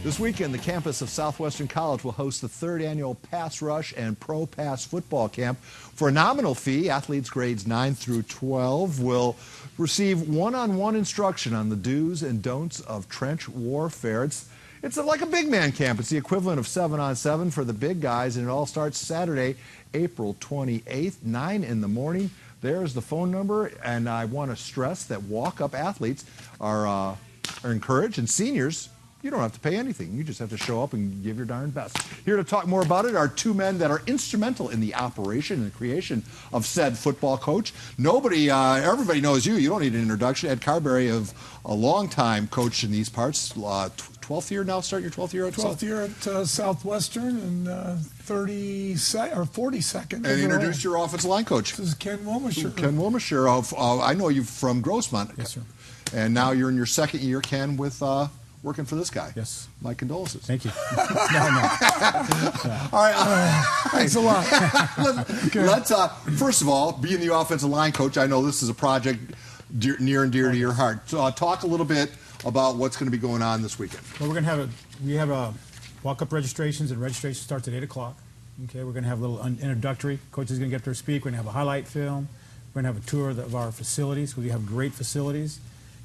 This weekend, the campus of Southwestern College will host the 3rd annual Pass Rush and Pro Pass football camp. For a nominal fee, athletes grades 9 through 12 will receive one-on-one instruction on the do's and don'ts of trench warfare. It's like a big man camp. It's the equivalent of 7-on-7 for the big guys, and it all starts Saturday, April 28th, 9 in the morning. There's the phone number, and I want to stress that walk-up athletes are encouraged, and seniors, you don't have to pay anything. You just have to show up and give your darn best. Here to talk more about it are two men that are instrumental in the operation and creation of said football coach. Everybody knows you. You don't need an introduction. Ed Carberry, of a long-time coach in these parts. 12th year now, starting your 12th year at 12th year at Southwestern, and 42nd. And introduce your offensive line coach. This is Ken Wilmesheer. Ken Wilmesheer. I know you from Grossmont. Yes, sir. And now you're in your 2nd year, Ken, with working for this guy. Yes. My condolences. Thank you. All right. Thanks a lot. Let's first of all, being the offensive line coach, I know this is a project near and dear to your heart. So talk a little bit about what's going to be going on this weekend. Well, we have a walk-up registrations, and registration starts at 8 o'clock. Okay, we're going to have a little introductory. Coach is going to get up there to speak. We're going to have a highlight film. We're going to have a tour of our facilities. We have great facilities.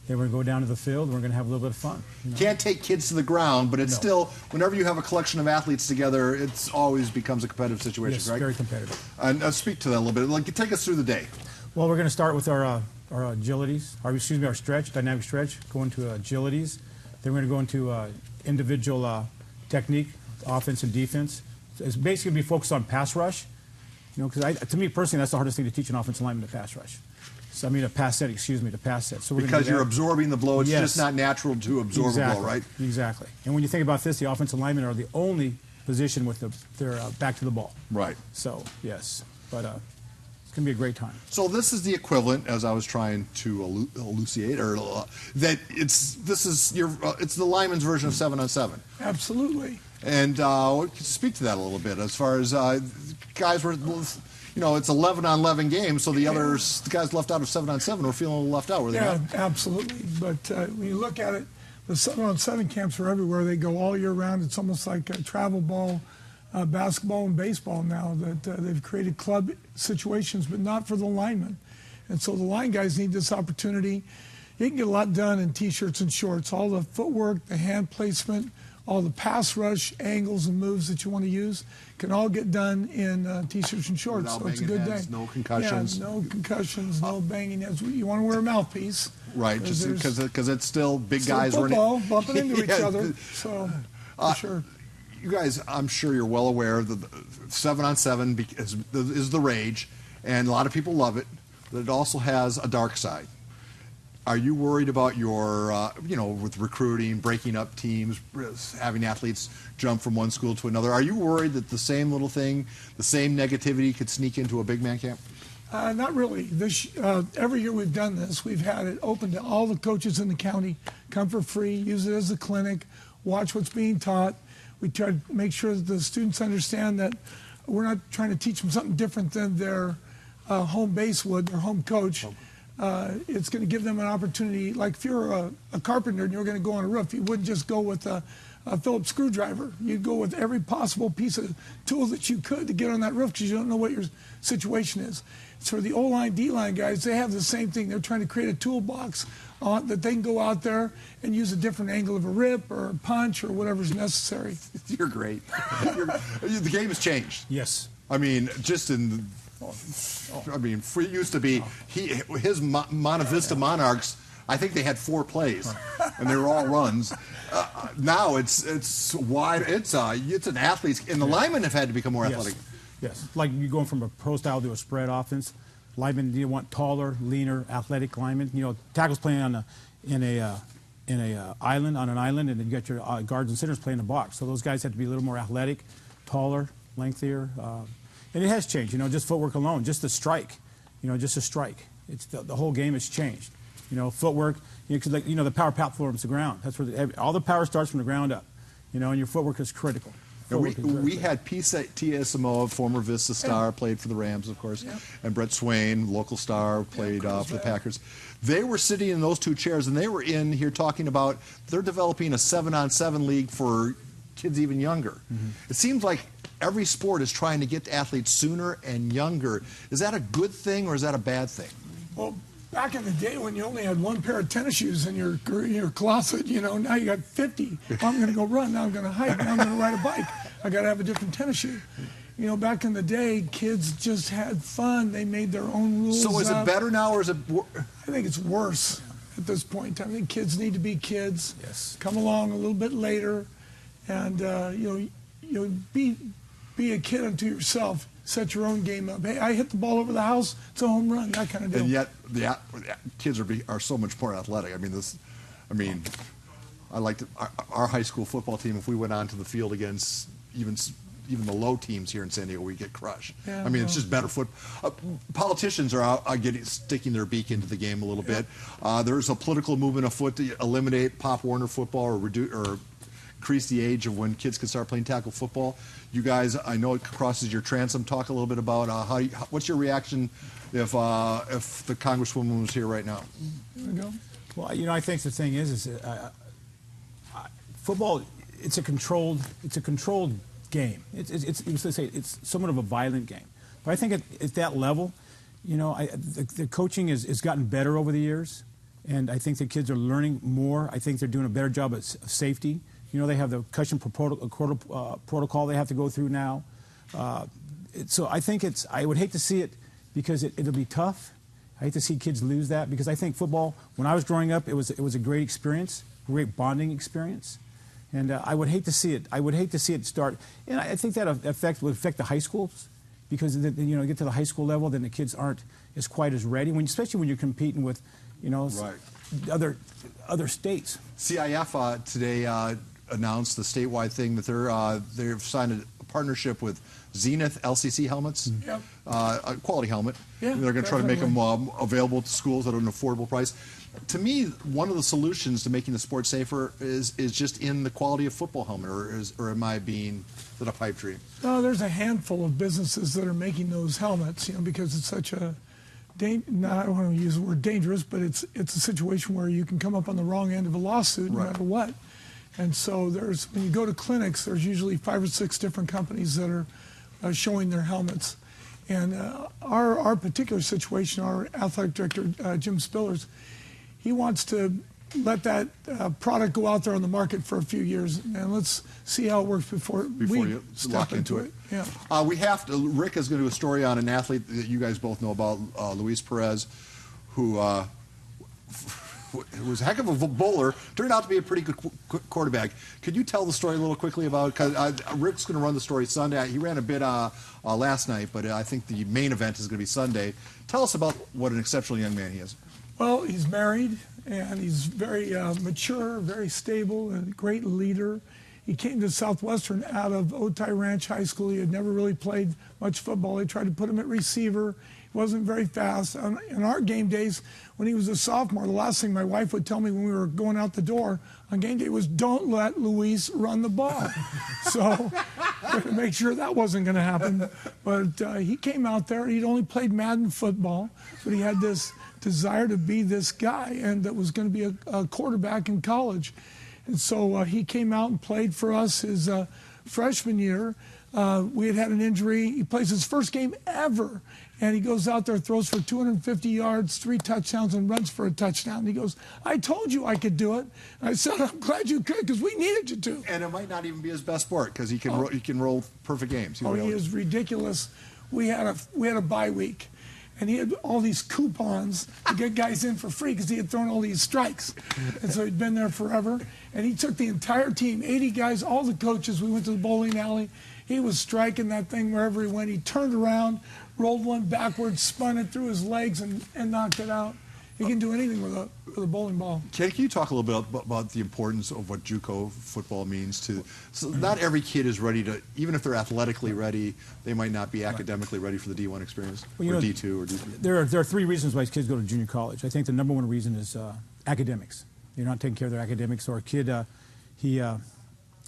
Then we're going to go down to the field, and we're going to have a little bit of fun. Can't take kids to the ground, but it's still, whenever you have a collection of athletes together, it always becomes a competitive situation, yes, right? Very competitive. And speak to that a little bit. Take us through the day. Well, we're going to start with our agilities, our stretch, dynamic stretch, go into agilities. Then we're going to go into individual technique, offense and defense. So it's basically going to be focused on pass rush. Because to me personally, that's the hardest thing to teach an offensive lineman, to pass rush. So, to pass set, to pass set. So because you're absorbing the blow, it's just not natural to absorb a blow, right? Exactly. And when you think about this, the offensive linemen are the only position with their back to the ball. Right. So, yes. But it's going to be a great time. So this is the equivalent, as I was trying to elucidate, that it's the lineman's version of 7-on-7. Absolutely. And speak to that a little bit as far as guys were. It's 11-on-11 game, so the guys left out of 7-on-7 were feeling a little left out, were they not? Yeah, absolutely. But when you look at it, the 7-on-7 camps are everywhere. They go all year round. It's almost like a travel ball, basketball and baseball now, that they've created club situations, but not for the linemen. And so the line guys need this opportunity. You can get a lot done in T-shirts and shorts. All the footwork, the hand placement, all the pass rush angles and moves that you want to use can all get done in T-shirts and shorts. Without so it's a good heads, day. No concussions. Yeah, no concussions, no banging heads. You want to wear a mouthpiece. Right, just because it's still big guys football, bumping into each other. So, for sure. You guys, I'm sure you're well aware that 7-on-7 is the rage, and a lot of people love it, but it also has a dark side. Are you worried about your, with recruiting, breaking up teams, having athletes jump from one school to another? Are you worried that the same little thing, the same negativity could sneak into a big man camp? Not really. Every year we've done this, we've had it open to all the coaches in the county, come for free, use it as a clinic, watch what's being taught. We try to make sure that the students understand that we're not trying to teach them something different than their home base would, their home coach. It's going to give them an opportunity. Like if you're a carpenter and you're going to go on a roof, you wouldn't just go with a Phillips screwdriver. You'd go with every possible piece of tool that you could to get on that roof, because you don't know what your situation is. So the O-line, D-line guys, they have the same thing. They're trying to create a toolbox that they can go out there and use a different angle of a rip or a punch or whatever's necessary. You're great. The game has changed. Yes. Just in... it used to be his Monte Vista Monarchs. I think they had 4 plays, and they were all runs. Now it's wide. It's an athlete's, and the linemen have had to become more athletic. Yes, like you're going from a pro style to a spread offense. Linemen, you want taller, leaner, athletic linemen. Tackles playing on an island, and then you got your guards and centers playing in the box. So those guys have to be a little more athletic, taller, lengthier. And it has changed, just footwork alone, just the strike, just a strike. It's the whole game has changed. Footwork, because the power platform is the ground. That's where all the power starts from the ground up, and your footwork is critical. And we had Tia Samoa, former Vista star, played for the Rams, of course, and Brett Swain, local star, played for the Packers. They were sitting in those two chairs, and they were in here talking about they're developing a 7-on-7 league for kids even younger. It seems like every sport is trying to get to athletes sooner and younger. Is that a good thing or is that a bad thing? Well, back in the day when you only had one pair of tennis shoes in your closet, now you got 50. I'm going to go run, now I'm going to hike, now I'm going to ride a bike. I got to have a different tennis shoe. Back in the day, kids just had fun. They made their own rules. So is it better now or is it I think it's worse at this point. I think kids need to be kids. Yes. Come along a little bit later and be a kid unto yourself. Set your own game up. Hey, I hit the ball over the house. It's a home run. That kind of deal. And yet, the kids are so much more athletic. I like our high school football team. If we went onto the field against even the low teams here in San Diego, we get crushed. Yeah, it's just better football. Politicians are out sticking their beak into the game a little bit. There's a political movement afoot to eliminate Pop Warner football or increase the age of when kids can start playing tackle football. You guys, I know it crosses your transom. Talk a little bit about what's your reaction if the Congresswoman was here right now? There we go. Well, I think the thing is football. It's a controlled game. It's somewhat of a violent game. But I think at that level, the coaching has gotten better over the years, and I think the kids are learning more. I think they're doing a better job of safety. They have the concussion protocol they have to go through now. So I think I would hate to see it because it'll be tough. I hate to see kids lose that because I think football, when I was growing up, it was a great experience, great bonding experience. And I would hate to see it. I would hate to see it start. And I think that would affect the high schools because get to the high school level, then the kids aren't as quite as ready. Especially when you're competing with, right. other states. CIF today announced the statewide thing that they've signed a partnership with Zenith LCC helmets, a quality helmet. Yeah, they're going to try to make them available to schools at an affordable price. To me, one of the solutions to making the sport safer is just in the quality of football helmet, or am I being lit a pipe dream? No, there's a handful of businesses that are making those helmets, because it's such a I don't want to use the word dangerous, but it's a situation where you can come up on the wrong end of a lawsuit no matter what. And so when you go to clinics, there's usually 5 or 6 different companies that are showing their helmets. And our particular situation, our athletic director, Jim Spillers, he wants to let that product go out there on the market for a few years, and let's see how it works before we step into it. Yeah. Rick is going to do a story on an athlete that you guys both know about, Luis Perez, who was a heck of a bowler, turned out to be a pretty good quarterback. Could you tell the story a little quickly about, because Rick's going to run the story Sunday. He ran a bit last night, but I think the main event is going to be Sunday. Tell us about what an exceptional young man he is. Well, he's married, and he's very mature, very stable, and a great leader. He came to Southwestern out of Otay Ranch High School. He had never really played much football. They tried to put him at receiver. He wasn't very fast. In our game days, when he was a sophomore, the last thing my wife would tell me when we were going out the door on game day was, don't let Luis run the ball. So to make sure that wasn't going to happen. But he came out there. He'd only played Madden football, but he had this desire to be this guy and that was going to be a quarterback in college. And so he came out and played for us his freshman year. We had an injury. He plays his first game ever, and he goes out there, throws for 250 yards, 3 touchdowns, and runs for a touchdown. And he goes, I told you I could do it. And I said, I'm glad you could, because we needed you to. And it might not even be his best sport, because he can roll perfect games. He is ridiculous. We had a bye week. And he had all these coupons to get guys in for free because he had thrown all these strikes. And so he'd been there forever. And he took the entire team, 80 guys, all the coaches. We went to the bowling alley. He was striking that thing wherever he went. He turned around, rolled one backwards, spun it through his legs, and knocked it out. He can do anything with a bowling ball. Can you talk a little bit about the importance of what JUCO football means to? So not every kid is ready to, even if they're athletically ready, they might not be academically ready for the D1 experience, or D2 or D3. There are 3 reasons why kids go to junior college. I think the number 1 reason is academics. They're not taking care of their academics, or a kid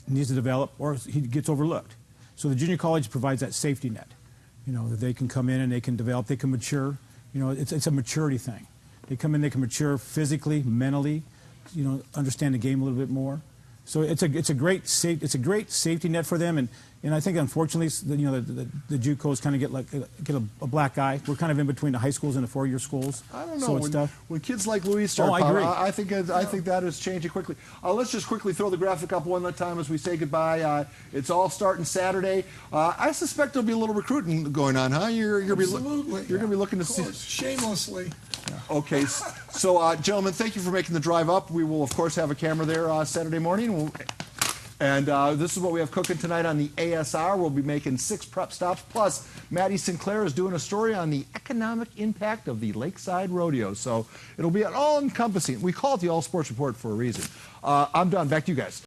needs to develop, or he gets overlooked. So the junior college provides that safety net, that they can come in and they can develop, they can mature. It's a maturity thing. They come in, they can mature physically, mentally, understand the game a little bit more. So it's a great safety net for them, and I think unfortunately the JUCOs kind of get a black eye. We're kind of in between the high schools and the four-year schools. I don't know. So it's tough. When kids like Luis start, I agree. I think that is changing quickly. Let's just quickly throw the graphic up one last time as we say goodbye. It's all starting Saturday. I suspect there'll be a little recruiting going on, huh? You're going to be looking to see shamelessly. Okay, so gentlemen, thank you for making the drive up. We will, of course, have a camera there Saturday morning. And this is what we have cooking tonight on the ASR. We'll be making 6 prep stops. Plus, Maddie Sinclair is doing a story on the economic impact of the Lakeside Rodeo. So it'll be an all-encompassing. We call it the All Sports Report for a reason. I'm done. Back to you guys.